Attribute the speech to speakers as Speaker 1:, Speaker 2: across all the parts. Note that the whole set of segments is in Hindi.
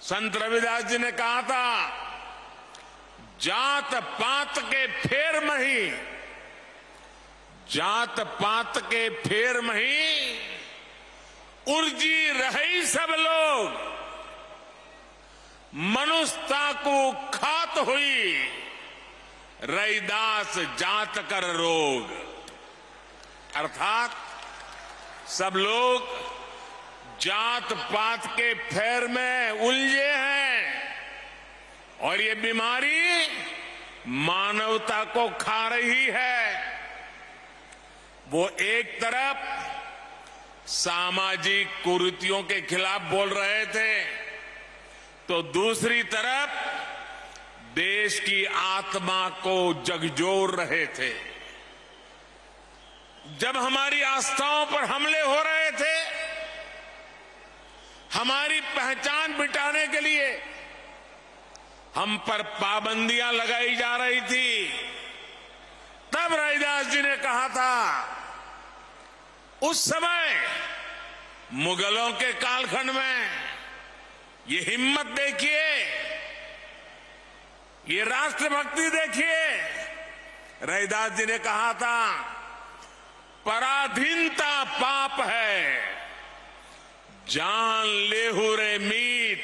Speaker 1: संत रविदास जी ने कहा था, जात पात के फेर मही, जात पात के फेर मही, उर्जी रही सब लोग, मनुष्यता को खात हुई, रैदास जात कर रोग। अर्थात सब लोग जात पात के फेर में उलझे हैं और ये बीमारी मानवता को खा रही है। वो एक तरफ सामाजिक कुरीतियों के खिलाफ बोल रहे थे, तो दूसरी तरफ देश की आत्मा को झकझोर रहे थे। जब हमारी आस्थाओं पर हमले हो रहे थे, हमारी पहचान मिटाने के लिए हम पर पाबंदियां लगाई जा रही थी, तब रविदास जी ने कहा था, उस समय मुगलों के कालखंड में ये हिम्मत देखिए, ये राष्ट्रभक्ति देखिए। रविदास जी ने कहा था, पराधीनता पाप है, जान लेहु रे मीत,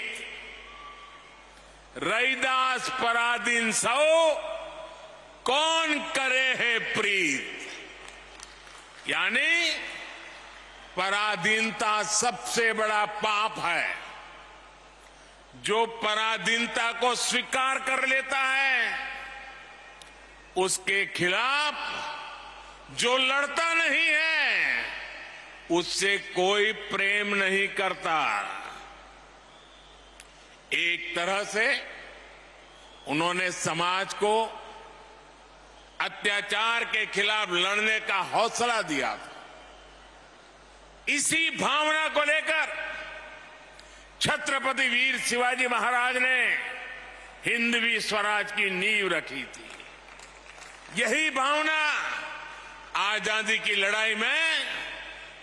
Speaker 1: रैदास पराधीन सो, कौन करे है प्रीत। यानी पराधीनता सबसे बड़ा पाप है। जो पराधीनता को स्वीकार कर लेता है, उसके खिलाफ जो लड़ता नहीं है, उससे कोई प्रेम नहीं करता। एक तरह से उन्होंने समाज को अत्याचार के खिलाफ लड़ने का हौसला दिया था। इसी भावना को लेकर छत्रपति वीर शिवाजी महाराज ने हिंदवी स्वराज की नींव रखी थी। यही भावना आजादी की लड़ाई में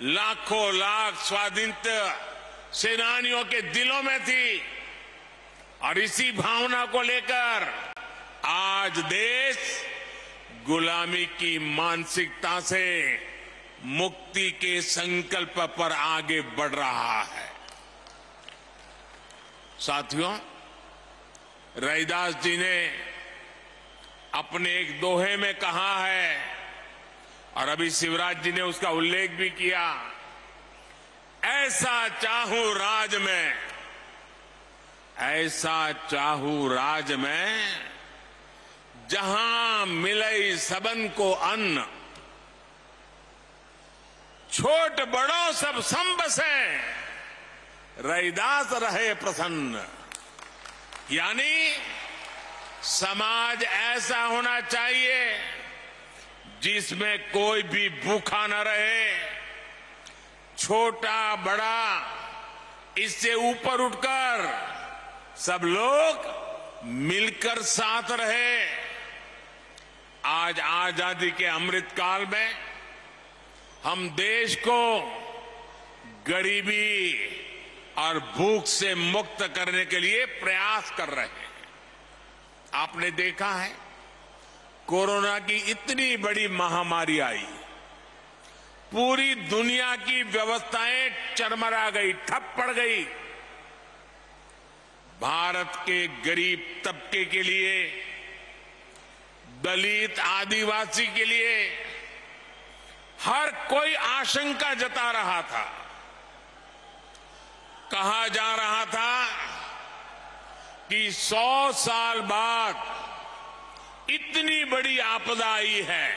Speaker 1: लाखों लाख स्वाधीनता सेनानियों के दिलों में थी, और इसी भावना को लेकर आज देश गुलामी की मानसिकता से मुक्ति के संकल्प पर आगे बढ़ रहा है। साथियों, रविदास जी ने अपने एक दोहे में कहा है, और अभी शिवराज जी ने उसका उल्लेख भी किया, ऐसा चाहूं राज में, ऐसा चाहूं राज में, जहां मिले सबन को अन्न, छोट बड़ों सब संबसे, रैदास रहे प्रसन्न। यानी समाज ऐसा होना चाहिए जिसमें कोई भी भूखा न रहे, छोटा बड़ा इससे ऊपर उठकर सब लोग मिलकर साथ रहे। आज आजादी के अमृत काल में हम देश को गरीबी और भूख से मुक्त करने के लिए प्रयास कर रहे हैं। आपने देखा है, कोरोना की इतनी बड़ी महामारी आई, पूरी दुनिया की व्यवस्थाएं चरमरा गई, ठप पड़ गई। भारत के गरीब तबके के लिए, दलित आदिवासी के लिए हर कोई आशंका जता रहा था। कहा जा रहा था कि 100 साल बाद इतनी बड़ी आपदा आई है,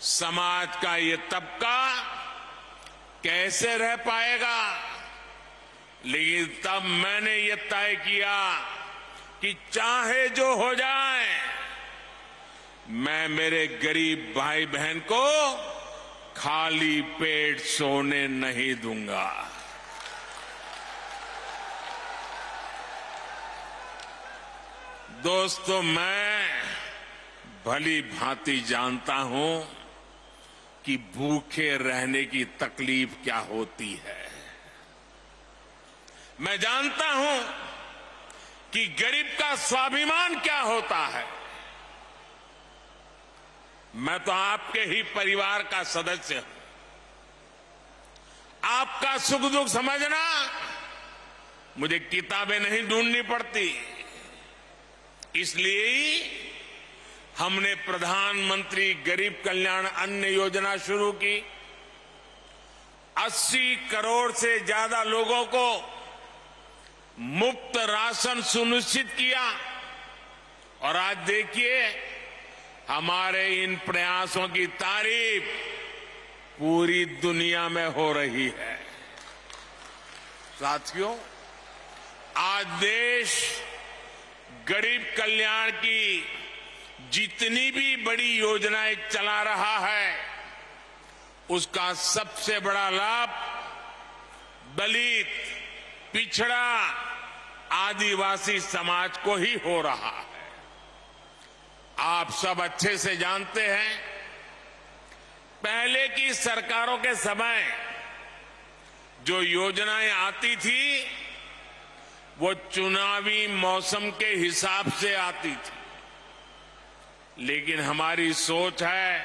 Speaker 1: समाज का ये तबका कैसे रह पाएगा। लेकिन तब मैंने ये तय किया कि चाहे जो हो जाए, मैं मेरे गरीब भाई बहन को खाली पेट सोने नहीं दूंगा। दोस्तों, मैं भली भांति जानता हूं कि भूखे रहने की तकलीफ क्या होती है, मैं जानता हूं कि गरीब का स्वाभिमान क्या होता है। मैं तो आपके ही परिवार का सदस्य हूं। आपका सुख दुख समझना मुझे किताबें नहीं ढूंढनी पड़ती। इसलिए ही हमने प्रधानमंत्री गरीब कल्याण अन्न योजना शुरू की। 80 करोड़ से ज्यादा लोगों को मुफ्त राशन सुनिश्चित किया। और आज देखिए, हमारे इन प्रयासों की तारीफ पूरी दुनिया में हो रही है। साथियों, आज देश गरीब कल्याण की जितनी भी बड़ी योजनाएं चला रहा है, उसका सबसे बड़ा लाभ दलित, पिछड़ा, आदिवासी समाज को ही हो रहा है। आप सब अच्छे से जानते हैं, पहले की सरकारों के समय जो योजनाएं आती थी वो चुनावी मौसम के हिसाब से आती थी। लेकिन हमारी सोच है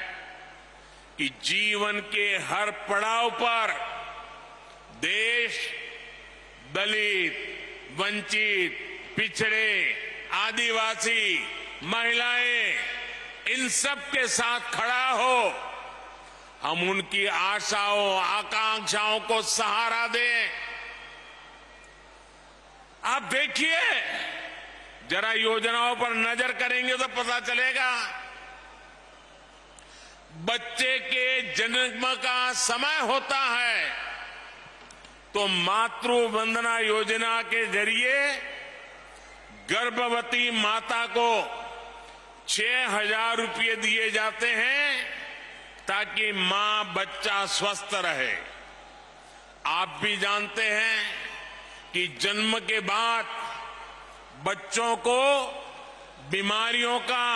Speaker 1: कि जीवन के हर पड़ाव पर देश दलित, वंचित, पिछड़े, आदिवासी, महिलाएं, इन सब के साथ खड़ा हो। हम उनकी आशाओं, आकांक्षाओं को सहारा दें। आप देखिए, जरा योजनाओं पर नजर करेंगे तो पता चलेगा। बच्चे के जन्म का समय होता है तो मातृ वंदना योजना के जरिए गर्भवती माता को 6,000 रुपये दिए जाते हैं ताकि मां बच्चा स्वस्थ रहे। आप भी जानते हैं कि जन्म के बाद बच्चों को बीमारियों का,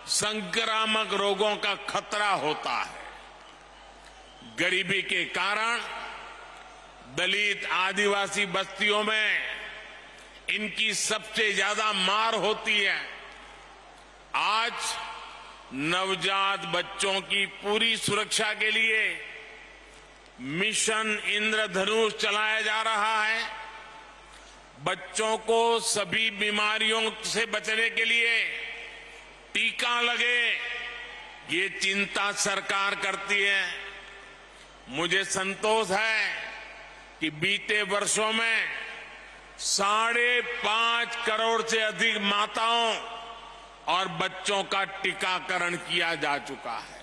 Speaker 1: संक्रामक रोगों का खतरा होता है। गरीबी के कारण दलित, आदिवासी बस्तियों में इनकी सबसे ज्यादा मार होती है। आज नवजात बच्चों की पूरी सुरक्षा के लिए मिशन इंद्रधनुष चलाया जा रहा है। बच्चों को सभी बीमारियों से बचने के लिए टीका लगे, ये चिंता सरकार करती है। मुझे संतोष है कि बीते वर्षों में 5.5 करोड़ से अधिक माताओं और बच्चों का टीकाकरण किया जा चुका है।